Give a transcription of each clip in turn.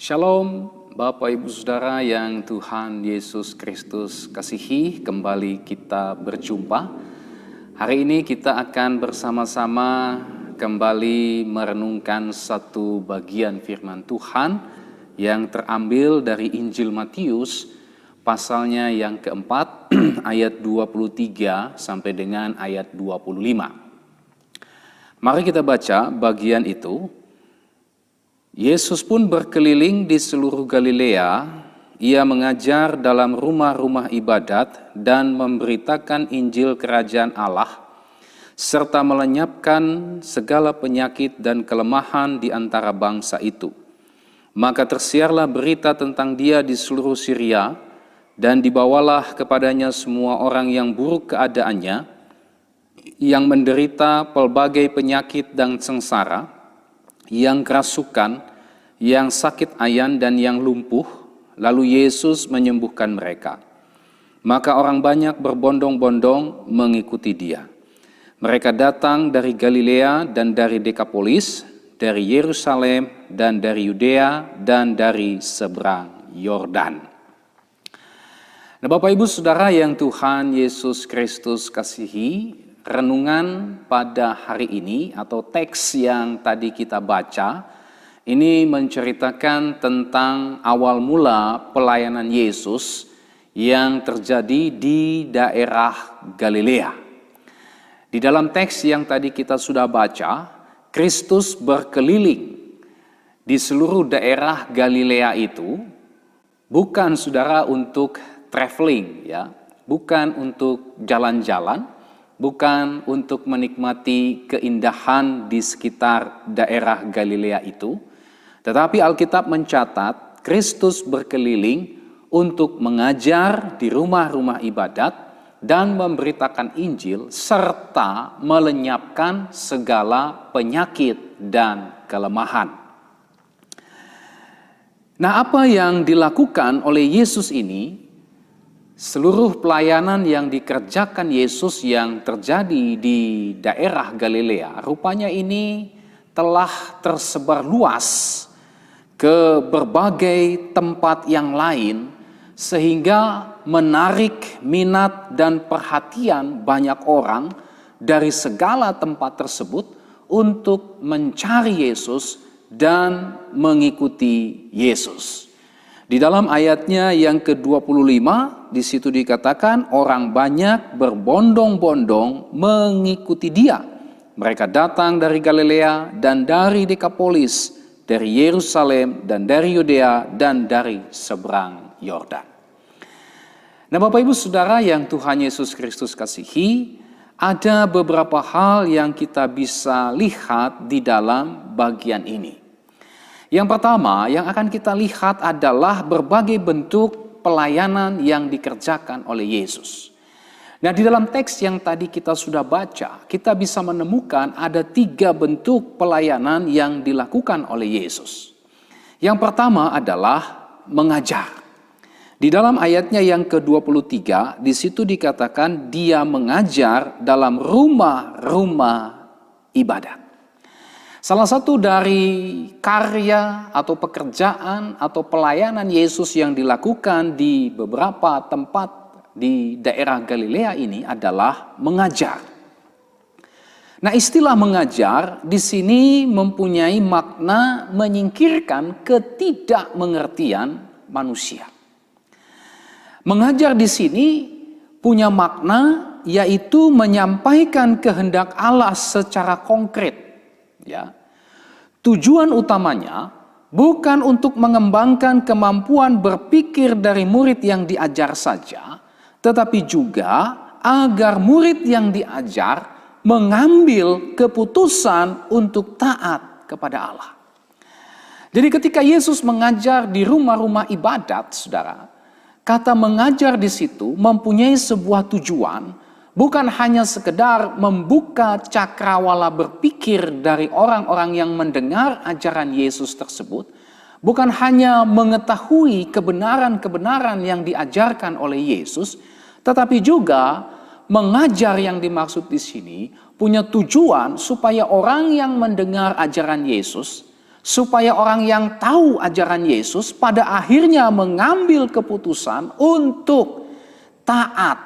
Shalom Bapak Ibu Saudara yang Tuhan Yesus Kristus kasihi, kembali kita berjumpa. Hari ini kita akan bersama-sama kembali merenungkan satu bagian firman Tuhan yang terambil dari Injil Matius, pasalnya yang keempat, ayat 23 sampai dengan ayat 25. Mari kita baca bagian itu. Yesus pun berkeliling di seluruh Galilea, ia mengajar dalam rumah-rumah ibadat dan memberitakan Injil Kerajaan Allah, serta melenyapkan segala penyakit dan kelemahan di antara bangsa itu. Maka tersiarlah berita tentang dia di seluruh Syria, dan dibawalah kepadanya semua orang yang buruk keadaannya, yang menderita pelbagai penyakit dan sengsara, yang kerasukan, yang sakit ayan dan yang lumpuh, lalu Yesus menyembuhkan mereka. Maka orang banyak berbondong-bondong mengikuti dia. Mereka datang dari Galilea dan dari Dekapolis, dari Yerusalem dan dari Yudea dan dari seberang Yordan. Nah, Bapak Ibu Saudara yang Tuhan Yesus Kristus kasihi, renungan pada hari ini atau teks yang tadi kita baca ini menceritakan tentang awal mula pelayanan Yesus yang terjadi di daerah Galilea. Di dalam teks yang tadi kita sudah baca, Kristus berkeliling di seluruh daerah Galilea itu, bukan saudara untuk traveling ya, bukan untuk jalan-jalan, bukan untuk menikmati keindahan di sekitar daerah Galilea itu, tetapi Alkitab mencatat Kristus berkeliling untuk mengajar di rumah-rumah ibadat dan memberitakan Injil serta melenyapkan segala penyakit dan kelemahan. Nah, apa yang dilakukan oleh Yesus ini? Seluruh pelayanan yang dikerjakan Yesus yang terjadi di daerah Galilea, rupanya ini telah tersebar luas ke berbagai tempat yang lain, sehingga menarik minat dan perhatian banyak orang dari segala tempat tersebut untuk mencari Yesus dan mengikuti Yesus. Di dalam ayatnya yang ke-25, di situ dikatakan orang banyak berbondong-bondong mengikuti dia. Mereka datang dari Galilea dan dari Dekapolis, dari Yerusalem dan dari Yudea dan dari seberang Yordan. Nah, Bapak Ibu Saudara yang Tuhan Yesus Kristus kasihi, ada beberapa hal yang kita bisa lihat di dalam bagian ini. Yang pertama yang akan kita lihat adalah berbagai bentuk pelayanan yang dikerjakan oleh Yesus. Nah, di dalam teks yang tadi kita sudah baca, kita bisa menemukan ada 3 bentuk pelayanan yang dilakukan oleh Yesus. Yang pertama adalah mengajar. Di dalam ayatnya yang ke-23, di situ dikatakan dia mengajar dalam rumah-rumah ibadat. Salah satu dari karya atau pekerjaan atau pelayanan Yesus yang dilakukan di beberapa tempat di daerah Galilea ini adalah mengajar. Nah, istilah mengajar di sini mempunyai makna menyingkirkan ketidakmengertian manusia. Mengajar di sini punya makna yaitu menyampaikan kehendak Allah secara konkret. Ya. Tujuan utamanya bukan untuk mengembangkan kemampuan berpikir dari murid yang diajar saja, tetapi juga agar murid yang diajar mengambil keputusan untuk taat kepada Allah. Jadi ketika Yesus mengajar di rumah-rumah ibadat, saudara, kata mengajar di situ mempunyai sebuah tujuan. Bukan hanya sekedar membuka cakrawala berpikir dari orang-orang yang mendengar ajaran Yesus tersebut. Bukan hanya mengetahui kebenaran-kebenaran yang diajarkan oleh Yesus. Tetapi juga mengajar yang dimaksud di sini punya tujuan supaya orang yang mendengar ajaran Yesus supaya orang yang tahu ajaran Yesus pada akhirnya mengambil keputusan untuk taat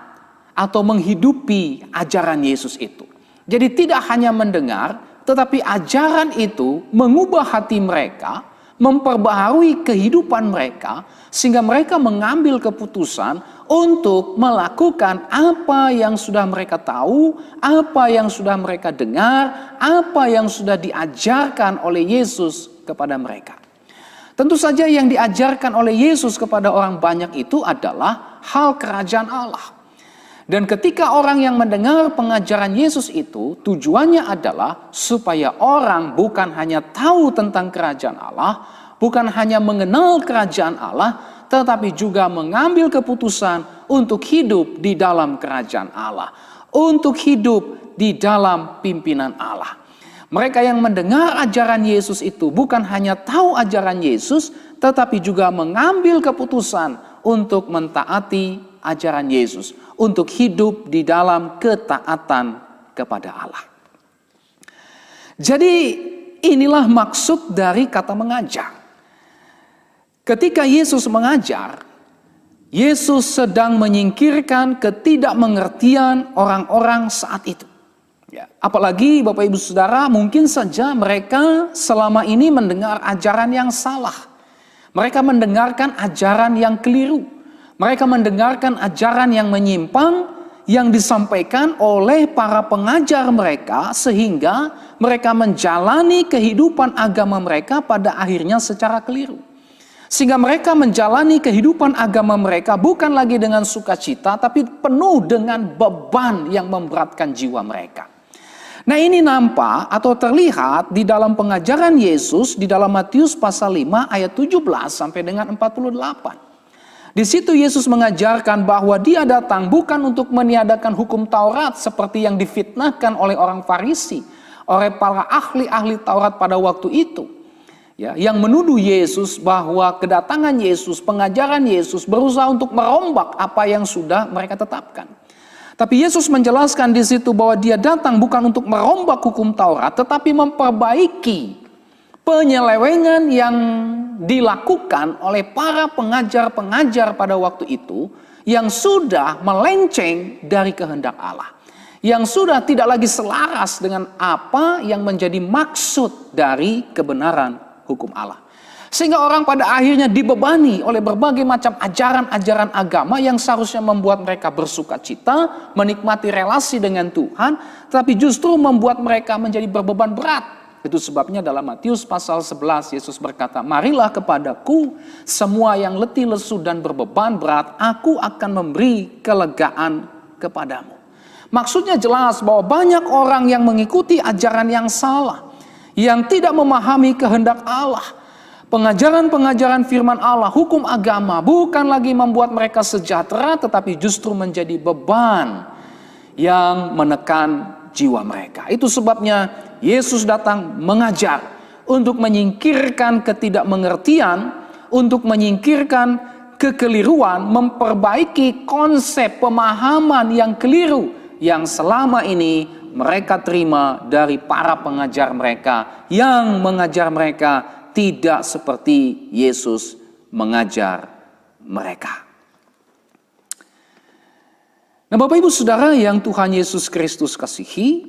atau menghidupi ajaran Yesus itu. Jadi tidak hanya mendengar, tetapi ajaran itu mengubah hati mereka, memperbaharui kehidupan mereka, sehingga mereka mengambil keputusan untuk melakukan apa yang sudah mereka tahu, apa yang sudah mereka dengar, apa yang sudah diajarkan oleh Yesus kepada mereka. Tentu saja yang diajarkan oleh Yesus kepada orang banyak itu adalah hal kerajaan Allah. Dan ketika orang yang mendengar pengajaran Yesus itu, tujuannya adalah supaya orang bukan hanya tahu tentang kerajaan Allah, bukan hanya mengenal kerajaan Allah, tetapi juga mengambil keputusan untuk hidup di dalam kerajaan Allah, untuk hidup di dalam pimpinan Allah. Mereka yang mendengar ajaran Yesus itu bukan hanya tahu ajaran Yesus, tetapi juga mengambil keputusan untuk mentaati ajaran Yesus, untuk hidup di dalam ketaatan kepada Allah. Jadi inilah maksud dari kata mengajar. Ketika Yesus mengajar, Yesus sedang menyingkirkan ketidakmengertian orang-orang saat itu. Ya, apalagi Bapak Ibu Saudara, mungkin saja mereka selama ini mendengar ajaran yang salah. Mereka mendengarkan ajaran yang keliru. Mereka mendengarkan ajaran yang menyimpang yang disampaikan oleh para pengajar mereka, sehingga mereka menjalani kehidupan agama mereka pada akhirnya secara keliru. Sehingga mereka menjalani kehidupan agama mereka bukan lagi dengan sukacita, tapi penuh dengan beban yang memberatkan jiwa mereka. Nah, ini nampak atau terlihat di dalam pengajaran Yesus di dalam Matius pasal 5 ayat 17 sampai dengan 48. Di situ Yesus mengajarkan bahwa Dia datang bukan untuk meniadakan hukum Taurat seperti yang difitnahkan oleh orang Farisi, oleh para ahli-ahli Taurat pada waktu itu. Ya, yang menuduh Yesus bahwa kedatangan Yesus, pengajaran Yesus berusaha untuk merombak apa yang sudah mereka tetapkan. Tapi Yesus menjelaskan di situ bahwa Dia datang bukan untuk merombak hukum Taurat, tetapi memperbaiki penyelewengan yang dilakukan oleh para pengajar-pengajar pada waktu itu yang sudah melenceng dari kehendak Allah, yang sudah tidak lagi selaras dengan apa yang menjadi maksud dari kebenaran hukum Allah. Sehingga orang pada akhirnya dibebani oleh berbagai macam ajaran-ajaran agama yang seharusnya membuat mereka bersuka cita, menikmati relasi dengan Tuhan, tapi justru membuat mereka menjadi berbeban berat. Itu sebabnya dalam Matius pasal 11 Yesus berkata, "Marilah kepadaku semua yang letih lesu dan berbeban berat, aku akan memberi kelegaan kepadamu." Maksudnya jelas bahwa banyak orang yang mengikuti ajaran yang salah, yang tidak memahami kehendak Allah. Pengajaran-pengajaran firman Allah, hukum agama bukan lagi membuat mereka sejahtera, tetapi justru menjadi beban yang menekan jiwa mereka. Itu sebabnya Yesus datang mengajar untuk menyingkirkan ketidakmengertian, untuk menyingkirkan kekeliruan, memperbaiki konsep pemahaman yang keliru yang selama ini mereka terima dari para pengajar mereka yang mengajar mereka tidak seperti Yesus mengajar mereka. Nah, Bapak Ibu Saudara yang Tuhan Yesus Kristus kasihi,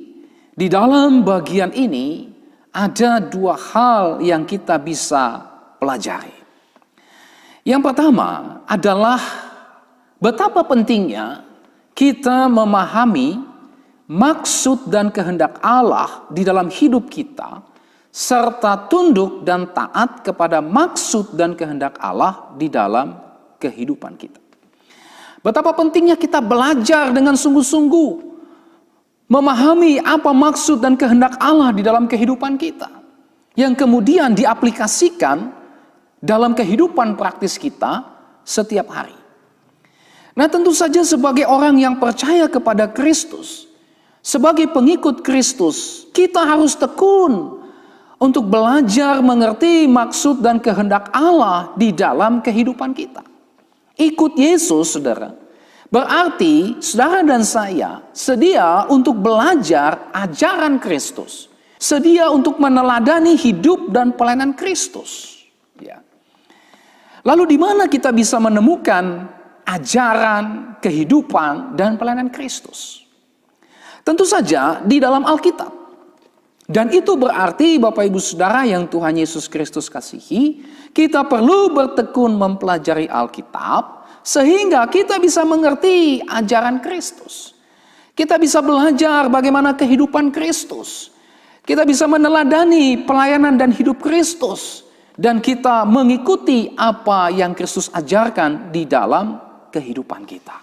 di dalam bagian ini ada dua hal yang kita bisa pelajari. Yang pertama adalah betapa pentingnya kita memahami maksud dan kehendak Allah di dalam hidup kita, serta tunduk dan taat kepada maksud dan kehendak Allah di dalam kehidupan kita. Betapa pentingnya kita belajar dengan sungguh-sungguh memahami apa maksud dan kehendak Allah di dalam kehidupan kita, yang kemudian diaplikasikan dalam kehidupan praktis kita setiap hari. Nah, tentu saja sebagai orang yang percaya kepada Kristus, sebagai pengikut Kristus, kita harus tekun untuk belajar mengerti maksud dan kehendak Allah di dalam kehidupan kita. Ikut Yesus, saudara, berarti saudara dan saya sedia untuk belajar ajaran Kristus. Sedia untuk meneladani hidup dan pelayanan Kristus. Ya. Lalu di mana kita bisa menemukan ajaran, kehidupan, dan pelayanan Kristus? Tentu saja di dalam Alkitab. Dan itu berarti Bapak Ibu Saudara yang Tuhan Yesus Kristus kasihi, kita perlu bertekun mempelajari Alkitab sehingga kita bisa mengerti ajaran Kristus. Kita bisa belajar bagaimana kehidupan Kristus. Kita bisa meneladani pelayanan dan hidup Kristus. Dan kita mengikuti apa yang Kristus ajarkan di dalam kehidupan kita.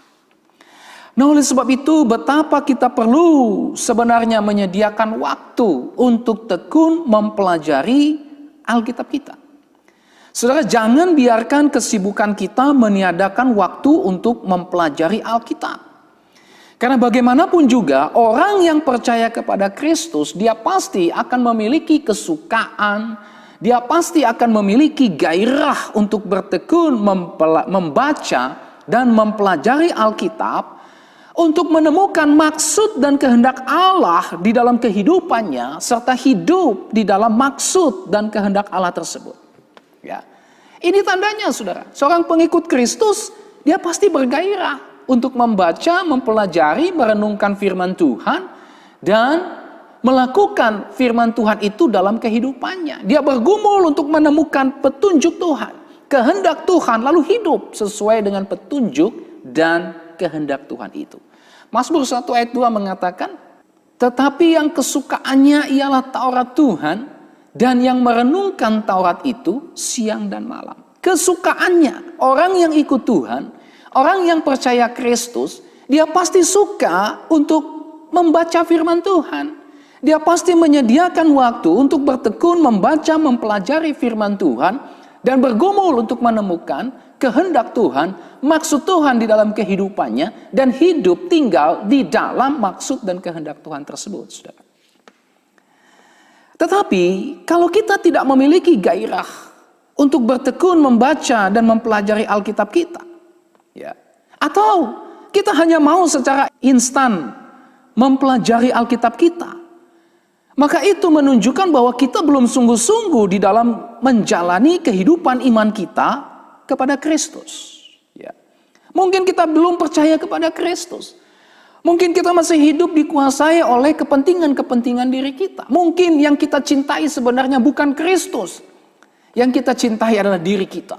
Nah, oleh sebab itu betapa kita perlu sebenarnya menyediakan waktu untuk tekun mempelajari Alkitab kita. Saudara, jangan biarkan kesibukan kita meniadakan waktu untuk mempelajari Alkitab. Karena bagaimanapun juga orang yang percaya kepada Kristus, dia pasti akan memiliki kesukaan, dia pasti akan memiliki gairah untuk bertekun membaca dan mempelajari Alkitab untuk menemukan maksud dan kehendak Allah di dalam kehidupannya serta hidup di dalam maksud dan kehendak Allah tersebut. Ya. Ini tandanya, saudara. Seorang pengikut Kristus, dia pasti bergairah untuk membaca, mempelajari, merenungkan firman Tuhan, dan melakukan firman Tuhan itu dalam kehidupannya. Dia bergumul untuk menemukan petunjuk Tuhan, kehendak Tuhan, lalu hidup sesuai dengan petunjuk dan kehendak Tuhan itu. Mazmur 1 ayat 2 mengatakan, tetapi yang kesukaannya ialah Taurat Tuhan, dan yang merenungkan Taurat itu siang dan malam. Kesukaannya, orang yang ikut Tuhan, orang yang percaya Kristus, dia pasti suka untuk membaca firman Tuhan. Dia pasti menyediakan waktu untuk bertekun membaca, mempelajari firman Tuhan, dan bergumul untuk menemukan kehendak Tuhan, maksud Tuhan di dalam kehidupannya, dan hidup tinggal di dalam maksud dan kehendak Tuhan tersebut, saudara. Tetapi kalau kita tidak memiliki gairah untuk bertekun membaca dan mempelajari Alkitab kita, ya, atau kita hanya mau secara instan mempelajari Alkitab kita, maka itu menunjukkan bahwa kita belum sungguh-sungguh di dalam menjalani kehidupan iman kita kepada Kristus. Ya. Mungkin kita belum percaya kepada Kristus. Mungkin kita masih hidup dikuasai oleh kepentingan-kepentingan diri kita. Mungkin yang kita cintai sebenarnya bukan Kristus. Yang kita cintai adalah diri kita.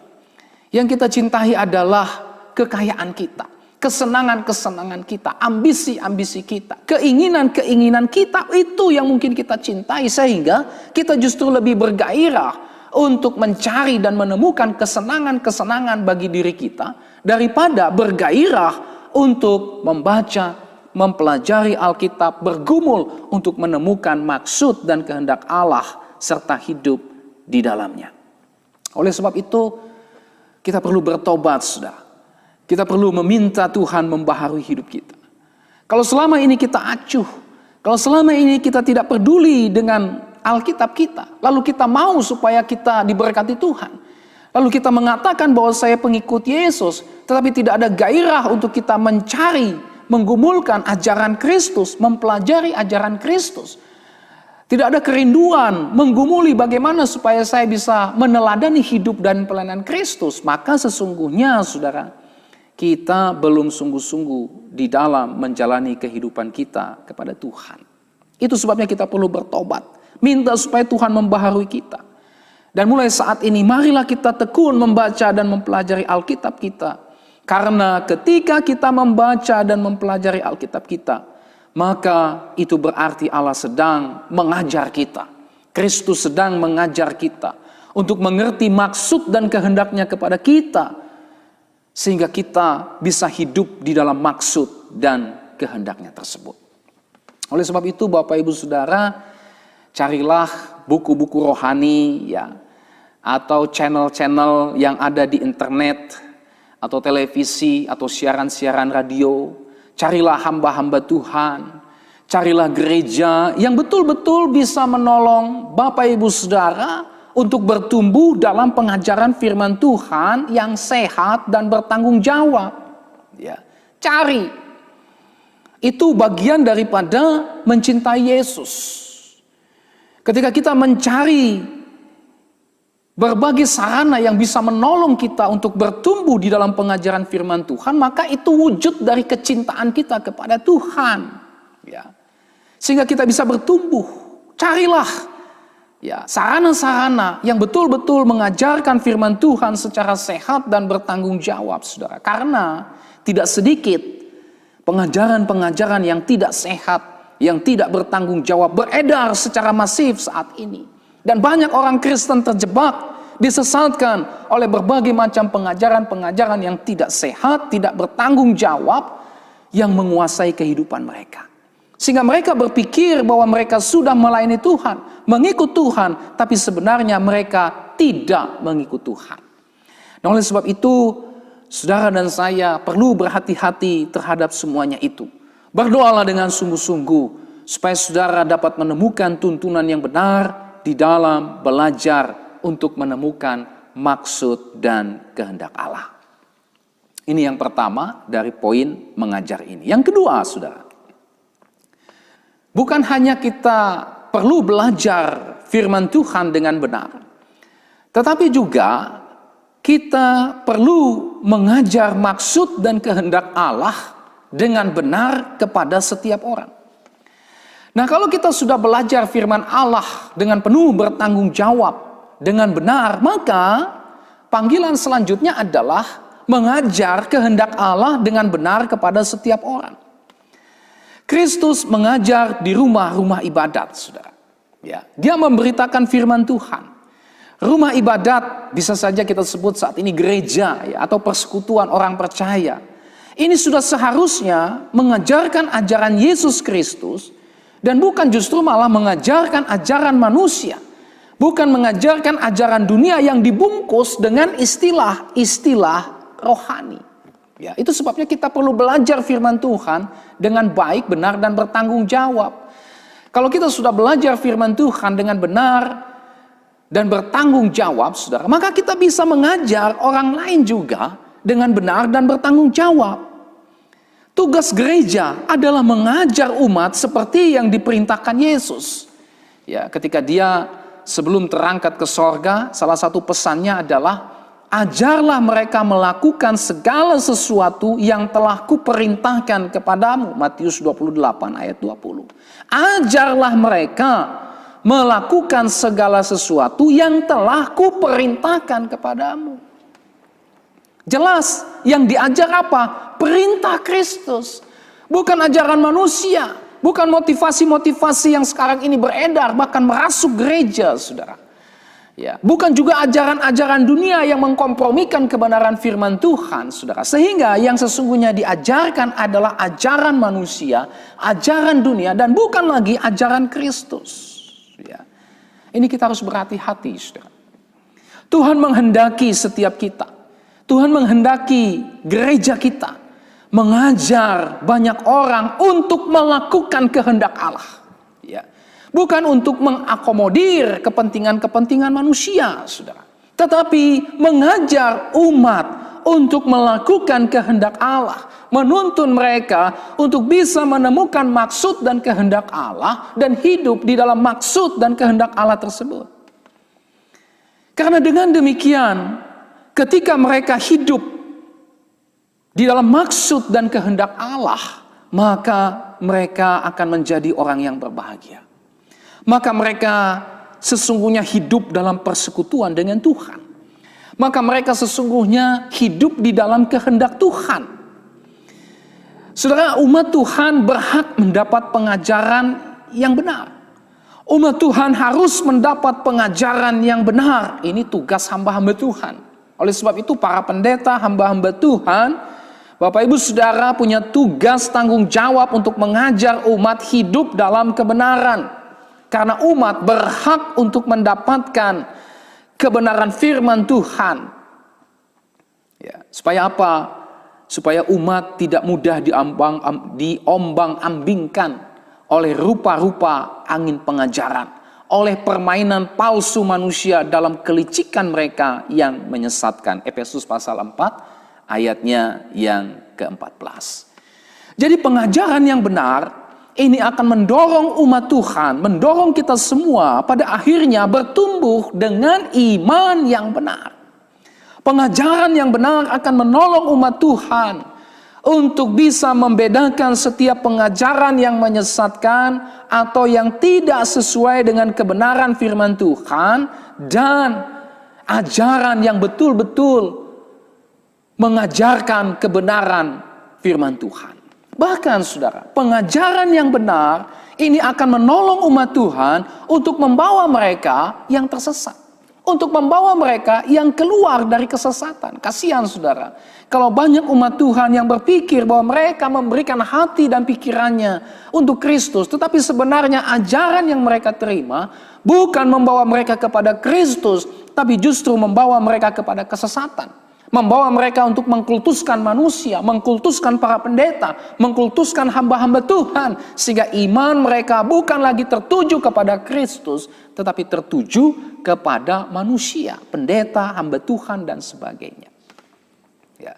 Yang kita cintai adalah kekayaan kita, kesenangan-kesenangan kita, ambisi-ambisi kita, keinginan-keinginan kita, itu yang mungkin kita cintai, sehingga kita justru lebih bergairah untuk mencari dan menemukan kesenangan-kesenangan bagi diri kita daripada bergairah untuk membaca, mempelajari Alkitab, bergumul untuk menemukan maksud dan kehendak Allah serta hidup di dalamnya. Oleh sebab itu kita perlu bertobat, saudara. Kita perlu meminta Tuhan membaharui hidup kita. Kalau selama ini kita acuh, kalau selama ini kita tidak peduli dengan Alkitab kita, lalu kita mau supaya kita diberkati Tuhan, lalu kita mengatakan bahwa saya pengikut Yesus, tetapi tidak ada gairah untuk kita mencari, menggumulkan ajaran Kristus, mempelajari ajaran Kristus. Tidak ada kerinduan menggumuli bagaimana supaya saya bisa meneladani hidup dan pelayanan Kristus, maka sesungguhnya, saudara, kita belum sungguh-sungguh di dalam menjalani kehidupan kita kepada Tuhan. Itu sebabnya kita perlu bertobat, minta supaya Tuhan membaharui kita. Dan mulai saat ini marilah kita tekun membaca dan mempelajari Alkitab kita. Karena ketika kita membaca dan mempelajari Alkitab kita, maka itu berarti Allah sedang mengajar kita. Kristus sedang mengajar kita untuk mengerti maksud dan kehendaknya kepada kita, sehingga kita bisa hidup di dalam maksud dan kehendaknya tersebut. Oleh sebab itu Bapak Ibu Saudara, carilah buku-buku rohani, ya, atau channel-channel yang ada di internet atau televisi atau siaran-siaran radio. Carilah hamba-hamba Tuhan, carilah gereja yang betul-betul bisa menolong Bapak Ibu Saudara untuk bertumbuh dalam pengajaran firman Tuhan yang sehat dan bertanggung jawab. Ya, cari. Itu bagian daripada mencintai Yesus. ketika kita mencari berbagai sarana yang bisa menolong kita untuk bertumbuh di dalam pengajaran firman Tuhan, maka itu wujud dari kecintaan kita kepada Tuhan. Ya. Sehingga kita bisa bertumbuh. Carilah ya, sarana-sarana yang betul-betul mengajarkan firman Tuhan secara sehat dan bertanggung jawab, saudara. Karena tidak sedikit pengajaran-pengajaran yang tidak sehat, yang tidak bertanggung jawab beredar secara masif saat ini. Dan banyak orang Kristen terjebak, disesatkan oleh berbagai macam pengajaran-pengajaran yang tidak sehat, tidak bertanggung jawab, yang menguasai kehidupan mereka. Sehingga mereka berpikir bahwa mereka sudah melayani Tuhan, mengikut Tuhan, tapi sebenarnya mereka tidak mengikut Tuhan. Nah, oleh sebab itu, saudara dan saya perlu berhati-hati terhadap semuanya itu. Berdoalah dengan sungguh-sungguh, supaya saudara dapat menemukan tuntunan yang benar di dalam belajar untuk menemukan maksud dan kehendak Allah. Ini yang pertama dari poin mengajar ini. Yang kedua, saudara, bukan hanya kita perlu belajar firman Tuhan dengan benar, tetapi juga kita perlu mengajar maksud dan kehendak Allah dengan benar kepada setiap orang. Nah, kalau kita sudah belajar firman Allah dengan penuh bertanggung jawab, dengan benar, maka panggilan selanjutnya adalah mengajar kehendak Allah dengan benar kepada setiap orang. Kristus mengajar di rumah-rumah ibadat, saudara. Ya, dia memberitakan firman Tuhan. Rumah ibadat bisa saja kita sebut saat ini gereja, ya, atau persekutuan orang percaya. Ini sudah seharusnya mengajarkan ajaran Yesus Kristus, dan bukan justru malah mengajarkan ajaran manusia. Bukan mengajarkan ajaran dunia yang dibungkus dengan istilah-istilah rohani. Ya, itu sebabnya kita perlu belajar firman Tuhan dengan baik, benar, dan bertanggung jawab. Kalau kita sudah belajar firman Tuhan dengan benar dan bertanggung jawab, saudara, maka kita bisa mengajar orang lain juga dengan benar dan bertanggung jawab. Tugas gereja adalah mengajar umat seperti yang diperintahkan Yesus. Ya, ketika dia sebelum terangkat ke sorga, salah satu pesannya adalah, ajarlah mereka melakukan segala sesuatu yang telah kuperintahkan kepadamu. Matius 28 ayat 20. Ajarlah mereka melakukan segala sesuatu yang telah kuperintahkan kepadamu. Jelas, yang diajar apa? Perintah Kristus. Bukan ajaran manusia. Bukan motivasi-motivasi yang sekarang ini beredar, bahkan merasuk gereja, saudara. Ya, bukan juga ajaran-ajaran dunia yang mengkompromikan kebenaran firman Tuhan, saudara. Sehingga yang sesungguhnya diajarkan adalah ajaran manusia, ajaran dunia, dan bukan lagi ajaran Kristus. Ya. Ini kita harus berhati-hati, saudara. Tuhan menghendaki setiap kita, Tuhan menghendaki gereja kita mengajar banyak orang untuk melakukan kehendak Allah. Ya. Bukan untuk mengakomodir kepentingan-kepentingan manusia, saudara. Tetapi mengajar umat untuk melakukan kehendak Allah. Menuntun mereka untuk bisa menemukan maksud dan kehendak Allah dan hidup di dalam maksud dan kehendak Allah tersebut. Karena dengan demikian, ketika mereka hidup di dalam maksud dan kehendak Allah, maka mereka akan menjadi orang yang berbahagia. Maka mereka sesungguhnya hidup dalam persekutuan dengan Tuhan. Maka mereka sesungguhnya hidup di dalam kehendak Tuhan. Saudara, umat Tuhan berhak mendapat pengajaran yang benar. Umat Tuhan harus mendapat pengajaran yang benar. Ini tugas hamba-hamba Tuhan. Oleh sebab itu para pendeta, hamba-hamba Tuhan, Bapak Ibu Saudara punya tugas tanggung jawab untuk mengajar umat hidup dalam kebenaran. Karena umat berhak untuk mendapatkan kebenaran firman Tuhan. Ya, supaya apa? Supaya umat tidak mudah diombang-ambingkan oleh rupa-rupa angin pengajaran, oleh permainan palsu manusia dalam kelicikan mereka yang menyesatkan. Efesus pasal 4 ayatnya yang ke-14. Jadi pengajaran yang benar ini akan mendorong umat Tuhan, mendorong kita semua pada akhirnya bertumbuh dengan iman yang benar. Pengajaran yang benar akan menolong umat Tuhan untuk bisa membedakan setiap pengajaran yang menyesatkan atau yang tidak sesuai dengan kebenaran firman Tuhan dan ajaran yang betul-betul mengajarkan kebenaran firman Tuhan. Bahkan saudara, pengajaran yang benar ini akan menolong umat Tuhan untuk membawa mereka yang tersesat. Untuk membawa mereka yang keluar dari kesesatan. Kasihan saudara, kalau banyak umat Tuhan yang berpikir bahwa mereka memberikan hati dan pikirannya untuk Kristus, tetapi sebenarnya ajaran yang mereka terima bukan membawa mereka kepada Kristus, tapi justru membawa mereka kepada kesesatan. Membawa mereka untuk mengkultuskan manusia, mengkultuskan para pendeta, mengkultuskan hamba-hamba Tuhan. Sehingga iman mereka bukan lagi tertuju kepada Kristus, tetapi tertuju kepada manusia, pendeta, hamba Tuhan, dan sebagainya. Ya.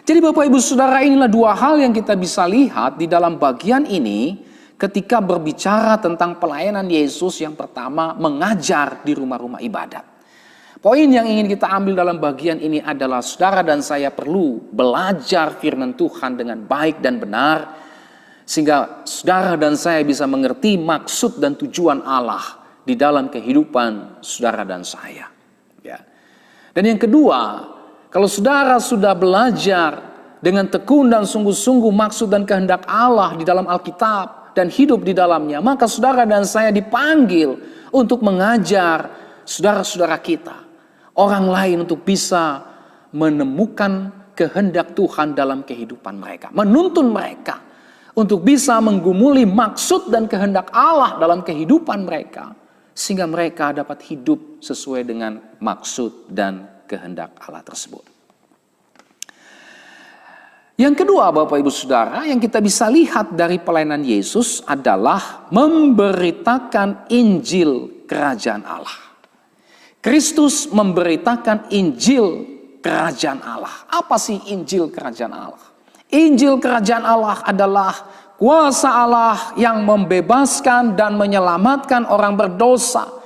Jadi Bapak Ibu Saudara, inilah dua hal yang kita bisa lihat di dalam bagian ini ketika berbicara tentang pelayanan Yesus yang pertama mengajar di rumah-rumah ibadat. Poin yang ingin kita ambil dalam bagian ini adalah saudara dan saya perlu belajar firman Tuhan dengan baik dan benar. Sehingga saudara dan saya bisa mengerti maksud dan tujuan Allah di dalam kehidupan saudara dan saya. Ya. Dan yang kedua, kalau saudara sudah belajar dengan tekun dan sungguh-sungguh maksud dan kehendak Allah di dalam Alkitab dan hidup di dalamnya, maka saudara dan saya dipanggil untuk mengajar saudara-saudara kita, orang lain untuk bisa menemukan kehendak Tuhan dalam kehidupan mereka. Menuntun mereka untuk bisa menggumuli maksud dan kehendak Allah dalam kehidupan mereka. Sehingga mereka dapat hidup sesuai dengan maksud dan kehendak Allah tersebut. Yang kedua Bapak Ibu Saudara, yang kita bisa lihat dari pelayanan Yesus adalah memberitakan Injil Kerajaan Allah. Kristus memberitakan Injil Kerajaan Allah. Apa sih Injil Kerajaan Allah? Injil Kerajaan Allah adalah kuasa Allah yang membebaskan dan menyelamatkan orang berdosa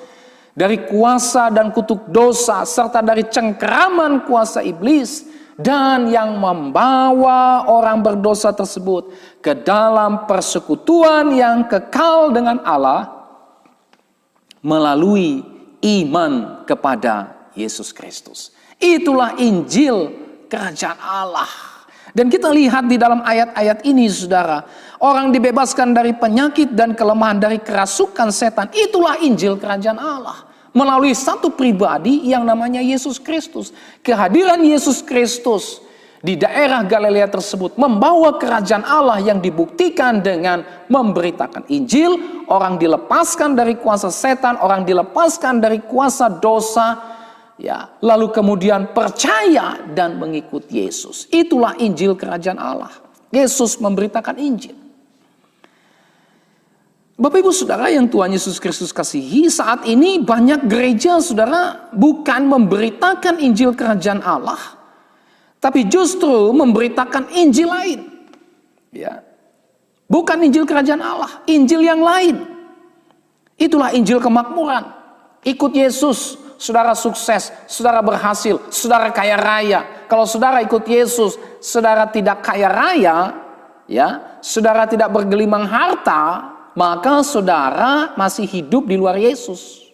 dari kuasa dan kutuk dosa serta dari cengkeraman kuasa iblis, dan yang membawa orang berdosa tersebut ke dalam persekutuan yang kekal dengan Allah melalui iman kepada Yesus Kristus. Itulah Injil Kerajaan Allah. Dan kita lihat di dalam ayat-ayat ini saudara, orang dibebaskan dari penyakit dan kelemahan dari kerasukan setan. Itulah Injil Kerajaan Allah. Melalui satu pribadi yang namanya Yesus Kristus. Kehadiran Yesus Kristus di daerah Galilea tersebut membawa kerajaan Allah yang dibuktikan dengan memberitakan Injil. Orang dilepaskan dari kuasa setan, orang dilepaskan dari kuasa dosa, ya, lalu kemudian percaya dan mengikut Yesus. Itulah Injil Kerajaan Allah. Yesus memberitakan Injil. Bapak Ibu Saudara yang Tuhan Yesus Kristus kasihi, saat ini banyak gereja saudara bukan memberitakan Injil Kerajaan Allah, tapi justru memberitakan Injil lain. Ya. Bukan Injil Kerajaan Allah, Injil yang lain. Itulah Injil kemakmuran. Ikut Yesus, saudara sukses, saudara berhasil, saudara kaya raya. Kalau saudara ikut Yesus, saudara tidak kaya raya, ya, saudara tidak bergelimang harta, maka saudara masih hidup di luar Yesus.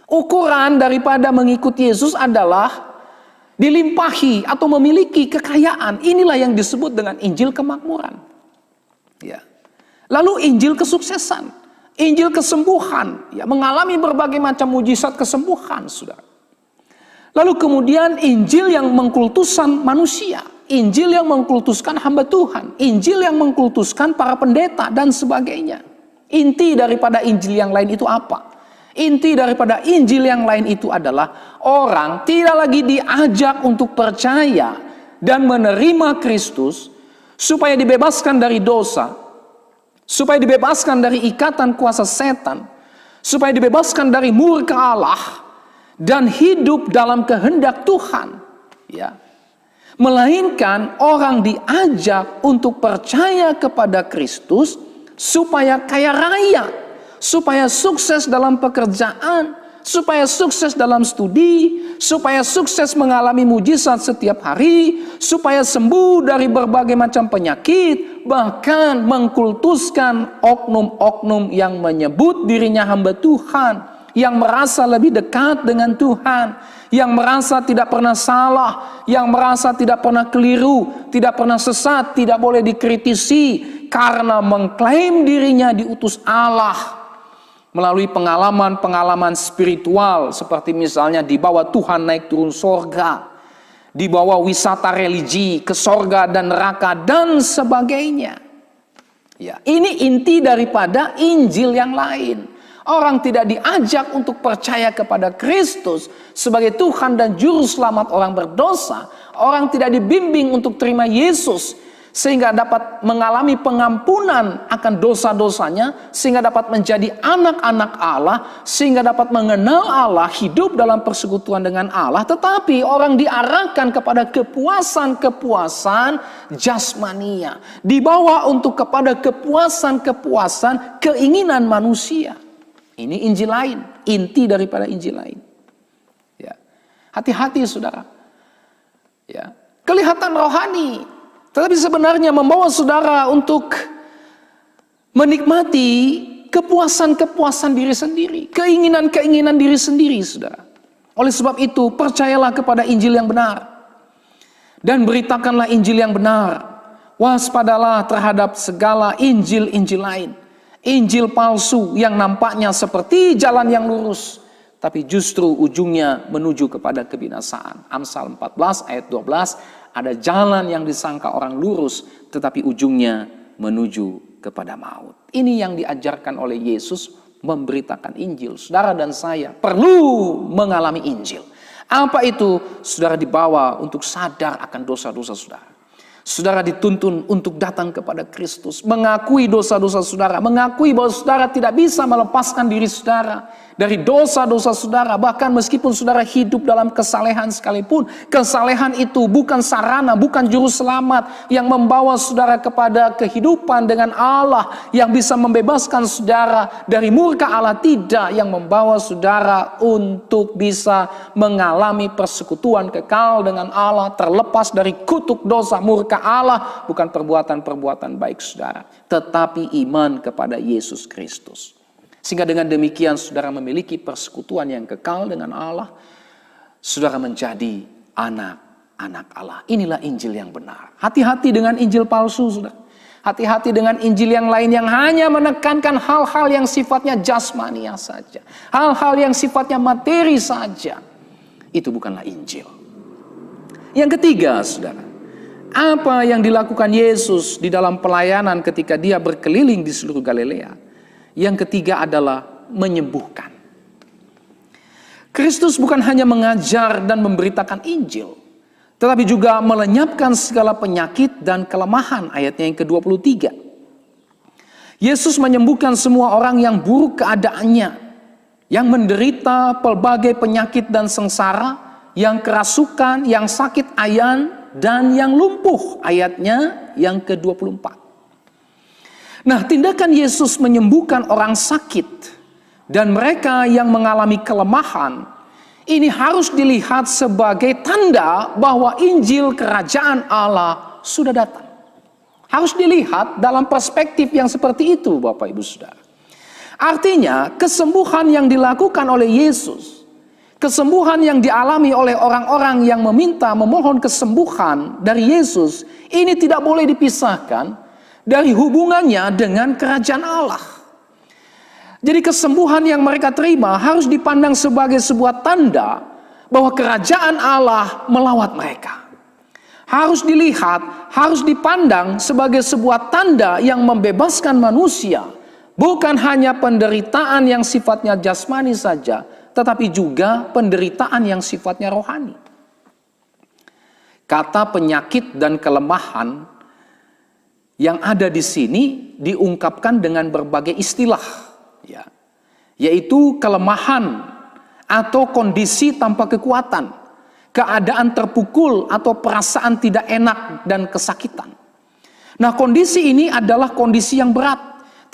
Ukuran daripada mengikut Yesus adalah dilimpahi atau memiliki kekayaan. Inilah yang disebut dengan Injil kemakmuran. Ya. Lalu Injil kesuksesan, Injil kesembuhan, ya, mengalami berbagai macam mujizat kesembuhan, saudara. Lalu kemudian Injil yang mengkultuskan manusia, Injil yang mengkultuskan hamba Tuhan, Injil yang mengkultuskan para pendeta dan sebagainya. Inti daripada Injil yang lain itu apa? Inti daripada Injil yang lain itu adalah orang tidak lagi diajak untuk percaya dan menerima Kristus supaya dibebaskan dari dosa, supaya dibebaskan dari ikatan kuasa setan, supaya dibebaskan dari murka Allah dan hidup dalam kehendak Tuhan, ya. Melainkan orang diajak untuk percaya kepada Kristus supaya kaya raya, supaya sukses dalam pekerjaan, supaya sukses dalam studi, supaya sukses mengalami mujizat setiap hari, supaya sembuh dari berbagai macam penyakit, bahkan mengkultuskan oknum-oknum yang menyebut dirinya hamba Tuhan, yang merasa lebih dekat dengan Tuhan, yang merasa tidak pernah salah, yang merasa tidak pernah keliru, tidak pernah sesat, tidak boleh dikritisi karena mengklaim dirinya diutus Allah melalui pengalaman-pengalaman spiritual, seperti misalnya dibawa Tuhan naik turun sorga, dibawa wisata religi ke sorga dan neraka dan sebagainya. Ya, ini inti daripada Injil yang lain. Orang tidak diajak untuk percaya kepada Kristus sebagai Tuhan dan Juru Selamat orang berdosa. Orang tidak dibimbing untuk terima Yesus sehingga dapat mengalami pengampunan akan dosa-dosanya, sehingga dapat menjadi anak-anak Allah, sehingga dapat mengenal Allah, hidup dalam persekutuan dengan Allah. Tetapi orang diarahkan kepada kepuasan-kepuasan jasmania, dibawa untuk kepada kepuasan-kepuasan keinginan manusia. Ini Injil lain, inti daripada Injil lain. Ya, hati-hati saudara. Ya, kelihatan rohani, tetapi sebenarnya membawa saudara untuk menikmati kepuasan-kepuasan diri sendiri, keinginan-keinginan diri sendiri, saudara. Oleh sebab itu, percayalah kepada Injil yang benar dan beritakanlah Injil yang benar. Waspadalah terhadap segala Injil-Injil lain. Injil palsu yang nampaknya seperti jalan yang lurus, tapi justru ujungnya menuju kepada kebinasaan. Amsal 14 ayat 12, ada jalan yang disangka orang lurus, tetapi ujungnya menuju kepada maut. Ini yang diajarkan oleh Yesus, memberitakan Injil. Saudara dan saya perlu mengalami Injil. Apa itu? Saudara dibawa untuk sadar akan dosa-dosa saudara. Saudara dituntun untuk datang kepada Kristus, mengakui dosa-dosa saudara, mengakui bahwa saudara tidak bisa melepaskan diri saudara dari dosa-dosa saudara. Bahkan meskipun saudara hidup dalam kesalehan sekalipun, kesalehan itu bukan sarana, bukan juru selamat yang membawa saudara kepada kehidupan dengan Allah, yang bisa membebaskan saudara dari murka Allah. Tidak, yang membawa saudara untuk bisa mengalami persekutuan kekal dengan Allah, terlepas dari kutuk dosa murka Allah, bukan perbuatan-perbuatan baik saudara, tetapi iman kepada Yesus Kristus. Sehingga dengan demikian saudara memiliki persekutuan yang kekal dengan Allah, saudara menjadi anak-anak Allah. Inilah Injil yang benar. Hati-hati dengan Injil palsu, saudara. Hati-hati dengan Injil yang lain yang hanya menekankan hal-hal yang sifatnya jasmania saja, hal-hal yang sifatnya materi saja. Itu bukanlah Injil. Yang ketiga, saudara, apa yang dilakukan Yesus di dalam pelayanan ketika dia berkeliling di seluruh Galilea? Yang ketiga adalah menyembuhkan. Kristus bukan hanya mengajar dan memberitakan Injil, tetapi juga melenyapkan segala penyakit dan kelemahan. Ayatnya yang ke-23. Yesus menyembuhkan semua orang yang buruk keadaannya, yang menderita pelbagai penyakit dan sengsara, yang kerasukan, yang sakit ayan, dan yang lumpuh. Ayatnya yang ke-24. Nah, tindakan Yesus menyembuhkan orang sakit dan mereka yang mengalami kelemahan, ini harus dilihat sebagai tanda bahwa Injil Kerajaan Allah sudah datang. Harus dilihat dalam perspektif yang seperti itu, Bapak Ibu Saudara. Artinya, kesembuhan yang dilakukan oleh Yesus, kesembuhan yang dialami oleh orang-orang yang memohon kesembuhan dari Yesus, ini tidak boleh dipisahkan dari hubungannya dengan kerajaan Allah. Jadi kesembuhan yang mereka terima harus dipandang sebagai sebuah tanda bahwa kerajaan Allah melawat mereka. Harus dilihat, harus dipandang sebagai sebuah tanda yang membebaskan manusia. Bukan hanya penderitaan yang sifatnya jasmani saja, tetapi juga penderitaan yang sifatnya rohani. Kata penyakit dan kelemahan yang ada di sini diungkapkan dengan berbagai istilah, ya, yaitu kelemahan atau kondisi tanpa kekuatan, keadaan terpukul atau perasaan tidak enak dan kesakitan. Nah, kondisi ini adalah kondisi yang berat.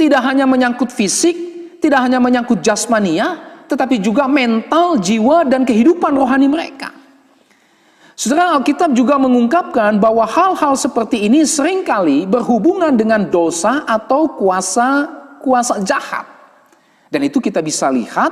tidak hanya menyangkut fisik, tidak hanya menyangkut jasmania, tetapi juga mental, jiwa, dan kehidupan rohani mereka. Saudara, Alkitab juga mengungkapkan bahwa hal-hal seperti ini seringkali berhubungan dengan dosa atau kuasa jahat. Dan itu kita bisa lihat,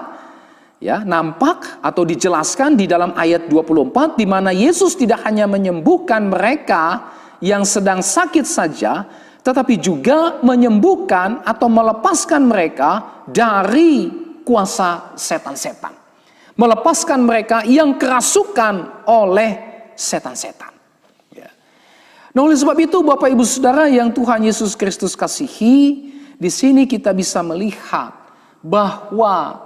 ya, nampak atau dijelaskan di dalam ayat 24, di mana Yesus tidak hanya menyembuhkan mereka yang sedang sakit saja, tetapi juga menyembuhkan atau melepaskan mereka dari kuasa setan-setan. Melepaskan mereka yang kerasukan oleh setan-setan. Ya. Nah, oleh sebab itu Bapak Ibu Saudara yang Tuhan Yesus Kristus kasihi, di sini kita bisa melihat bahwa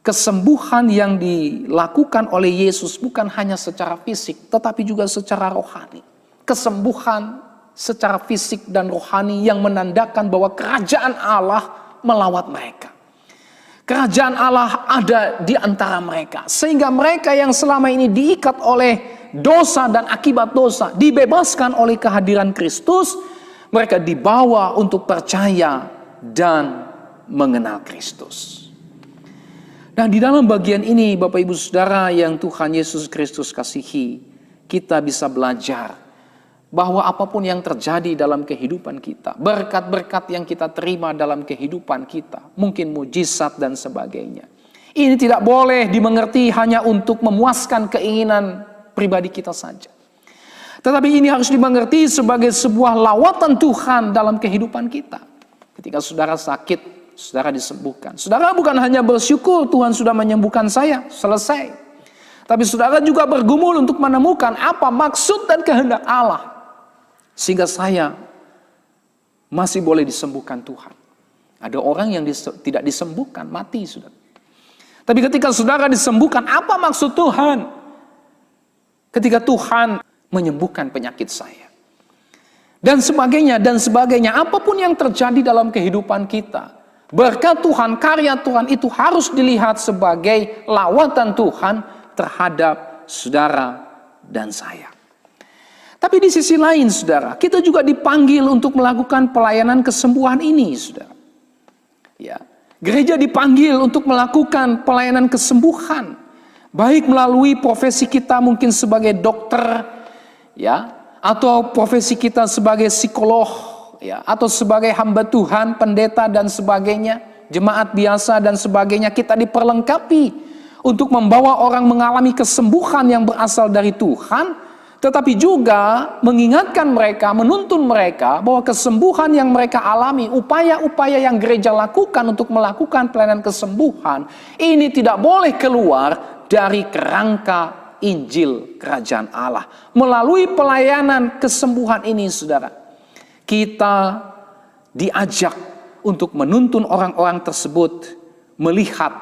kesembuhan yang dilakukan oleh Yesus bukan hanya secara fisik, tetapi juga secara rohani. Kesembuhan secara fisik dan rohani yang menandakan bahwa kerajaan Allah melawat mereka. Kerajaan Allah ada di antara mereka. Sehingga mereka yang selama ini diikat oleh dosa dan akibat dosa dibebaskan oleh kehadiran Kristus. Mereka dibawa untuk percaya dan mengenal Kristus. Nah, di dalam bagian ini Bapak Ibu Saudara yang Tuhan Yesus Kristus kasihi, kita bisa belajar bahwa apapun yang terjadi dalam kehidupan kita, berkat-berkat yang kita terima dalam kehidupan kita, mungkin mujizat dan sebagainya, ini tidak boleh dimengerti hanya untuk memuaskan keinginan pribadi kita saja. Tetapi ini harus dimengerti sebagai sebuah lawatan Tuhan dalam kehidupan kita. Ketika saudara sakit, saudara disembuhkan. Saudara bukan hanya bersyukur Tuhan sudah menyembuhkan saya, selesai. Tapi saudara juga bergumul untuk menemukan apa maksud dan kehendak Allah, sehingga saya masih boleh disembuhkan Tuhan. Ada orang yang tidak disembuhkan, mati sudah. Tapi ketika saudara disembuhkan, apa maksud Tuhan? Ketika Tuhan menyembuhkan penyakit saya. Dan sebagainya, apapun yang terjadi dalam kehidupan kita, berkat Tuhan, karya Tuhan itu harus dilihat sebagai lawatan Tuhan terhadap saudara dan saya. Tapi di sisi lain, saudara, kita juga dipanggil untuk melakukan pelayanan kesembuhan ini, saudara. Ya, gereja dipanggil untuk melakukan pelayanan kesembuhan, baik melalui profesi kita mungkin sebagai dokter, ya, atau profesi kita sebagai psikolog, ya, atau sebagai hamba Tuhan, pendeta dan sebagainya, jemaat biasa dan sebagainya. Kita diperlengkapi untuk membawa orang mengalami kesembuhan yang berasal dari Tuhan. Tetapi juga mengingatkan mereka, menuntun mereka bahwa kesembuhan yang mereka alami, upaya-upaya yang gereja lakukan untuk melakukan pelayanan kesembuhan, ini tidak boleh keluar dari kerangka Injil Kerajaan Allah. Melalui pelayanan kesembuhan ini, saudara, kita diajak untuk menuntun orang-orang tersebut melihat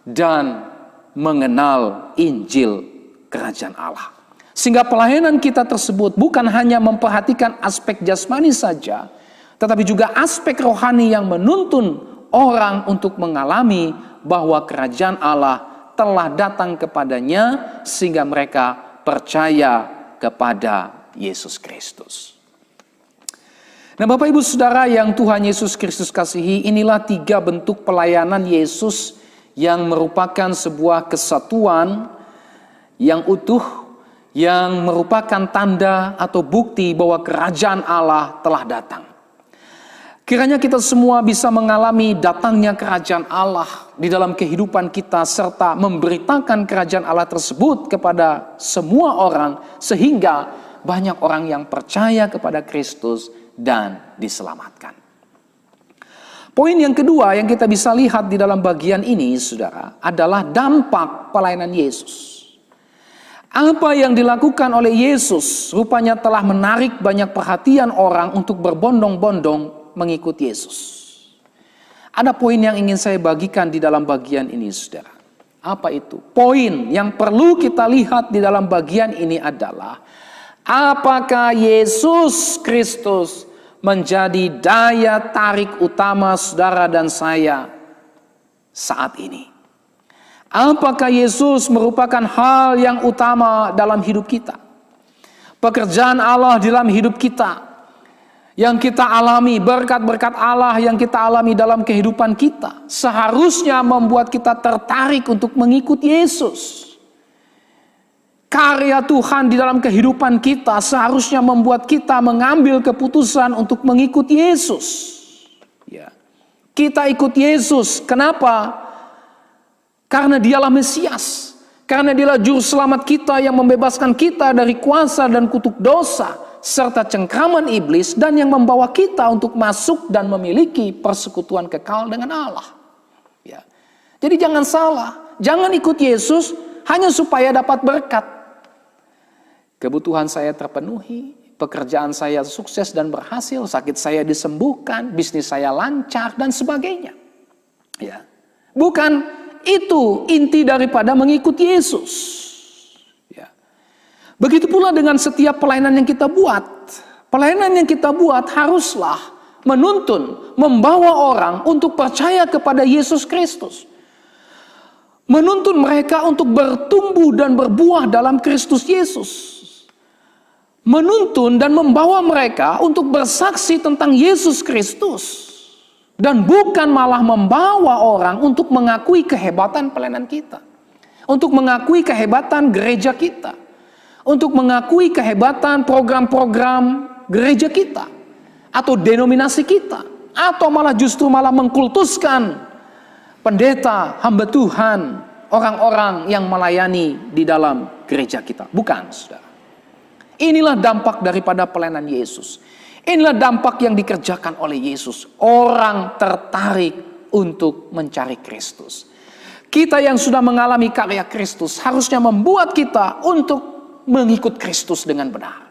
dan mengenal Injil Kerajaan Allah. Sehingga pelayanan kita tersebut bukan hanya memperhatikan aspek jasmani saja, tetapi juga aspek rohani yang menuntun orang untuk mengalami bahwa kerajaan Allah telah datang kepadanya, sehingga mereka percaya kepada Yesus Kristus. Nah, Bapak Ibu Saudara yang Tuhan Yesus Kristus kasihi, inilah 3 bentuk pelayanan Yesus yang merupakan sebuah kesatuan yang utuh, yang merupakan tanda atau bukti bahwa kerajaan Allah telah datang. Kiranya kita semua bisa mengalami datangnya kerajaan Allah di dalam kehidupan kita, serta memberitakan kerajaan Allah tersebut kepada semua orang, sehingga banyak orang yang percaya kepada Kristus dan diselamatkan. Poin yang kedua yang kita bisa lihat di dalam bagian ini, saudara, adalah dampak pelayanan Yesus. Apa yang dilakukan oleh Yesus rupanya telah menarik banyak perhatian orang untuk berbondong-bondong mengikut Yesus. Ada poin yang ingin saya bagikan di dalam bagian ini, saudara. Apa itu? Poin yang perlu kita lihat di dalam bagian ini adalah, apakah Yesus Kristus menjadi daya tarik utama saudara dan saya saat ini? Apakah Yesus merupakan hal yang utama dalam hidup kita? Pekerjaan Allah dalam hidup kita yang kita alami, berkat-berkat Allah yang kita alami dalam kehidupan kita, seharusnya membuat kita tertarik untuk mengikut Yesus. Karya Tuhan di dalam kehidupan kita seharusnya membuat kita mengambil keputusan untuk mengikut Yesus. Ya. Kita ikut Yesus, kenapa? Karena Dialah Mesias. Karena Dialah Juru Selamat kita yang membebaskan kita dari kuasa dan kutuk dosa, serta cengkraman iblis, dan yang membawa kita untuk masuk dan memiliki persekutuan kekal dengan Allah. Ya. Jadi jangan salah, jangan ikut Yesus hanya supaya dapat berkat. Kebutuhan saya terpenuhi, pekerjaan saya sukses dan berhasil, sakit saya disembuhkan, bisnis saya lancar, dan sebagainya. Ya. Bukan itu inti daripada mengikut Yesus. Ya. Begitu pula dengan setiap pelayanan yang kita buat. Pelayanan yang kita buat haruslah menuntun, membawa orang untuk percaya kepada Yesus Kristus. Menuntun mereka untuk bertumbuh dan berbuah dalam Kristus Yesus. Menuntun dan membawa mereka untuk bersaksi tentang Yesus Kristus. Dan bukan malah membawa orang untuk mengakui kehebatan pelayanan kita. Untuk mengakui kehebatan gereja kita. Untuk mengakui kehebatan program-program gereja kita. Atau denominasi kita. Atau justru malah mengkultuskan pendeta, hamba Tuhan, orang-orang yang melayani di dalam gereja kita. Bukan, saudara. Inilah dampak daripada pelayanan Yesus. Inilah dampak yang dikerjakan oleh Yesus. Orang tertarik untuk mencari Kristus. Kita yang sudah mengalami karya Kristus harusnya membuat kita untuk mengikut Kristus dengan benar.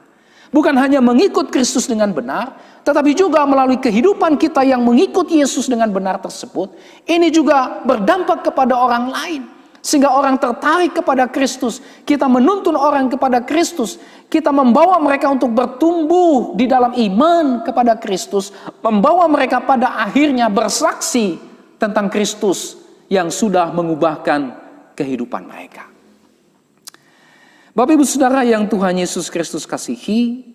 Bukan hanya mengikut Kristus dengan benar, tetapi juga melalui kehidupan kita yang mengikut Yesus dengan benar tersebut, ini juga berdampak kepada orang lain. Sehingga orang tertarik kepada Kristus. Kita menuntun orang kepada Kristus. Kita membawa mereka untuk bertumbuh di dalam iman kepada Kristus. Membawa mereka pada akhirnya bersaksi tentang Kristus yang sudah mengubahkan kehidupan mereka. Bapak Ibu Saudara yang Tuhan Yesus Kristus kasihi,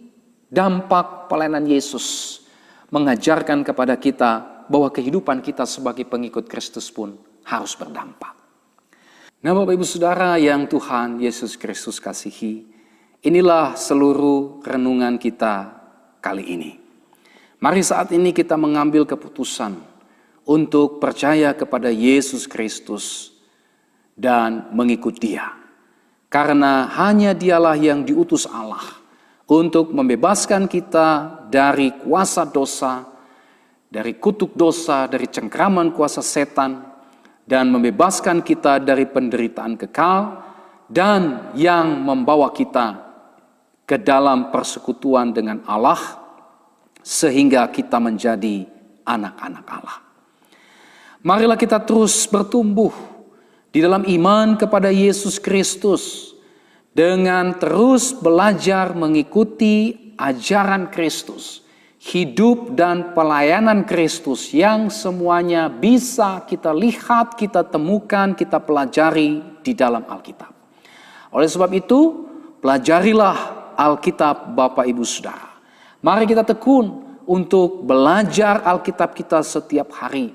dampak pelayanan Yesus mengajarkan kepada kita bahwa kehidupan kita sebagai pengikut Kristus pun harus berdampak. Nah, Bapak Ibu Saudara yang Tuhan Yesus Kristus kasihi, inilah seluruh renungan kita kali ini. Mari saat ini kita mengambil keputusan untuk percaya kepada Yesus Kristus dan mengikut Dia. Karena hanya Dialah yang diutus Allah untuk membebaskan kita dari kuasa dosa, dari kutuk dosa, dari cengkraman kuasa setan, dan membebaskan kita dari penderitaan kekal, dan yang membawa kita ke dalam persekutuan dengan Allah, sehingga kita menjadi anak-anak Allah. Marilah kita terus bertumbuh di dalam iman kepada Yesus Kristus, dengan terus belajar mengikuti ajaran Kristus, hidup dan pelayanan Kristus yang semuanya bisa kita lihat, kita temukan, kita pelajari di dalam Alkitab. Oleh sebab itu, pelajarilah Alkitab Bapak Ibu Saudara. Mari kita tekun untuk belajar Alkitab kita setiap hari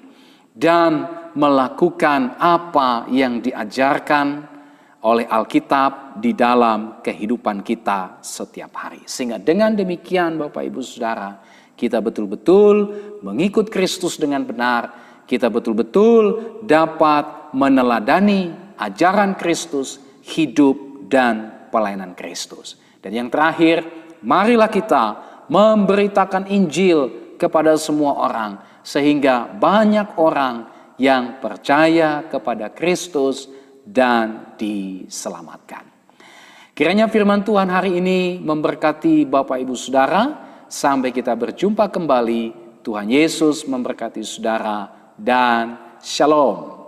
dan melakukan apa yang diajarkan oleh Alkitab di dalam kehidupan kita setiap hari. Sehingga dengan demikian Bapak Ibu Saudara, kita betul-betul mengikut Kristus dengan benar. Kita betul-betul dapat meneladani ajaran Kristus, hidup dan pelayanan Kristus. Dan yang terakhir, marilah kita memberitakan Injil kepada semua orang, sehingga banyak orang yang percaya kepada Kristus dan diselamatkan. Kiranya firman Tuhan hari ini memberkati Bapak Ibu Saudara. Sampai kita berjumpa kembali. Tuhan Yesus memberkati saudara dan shalom.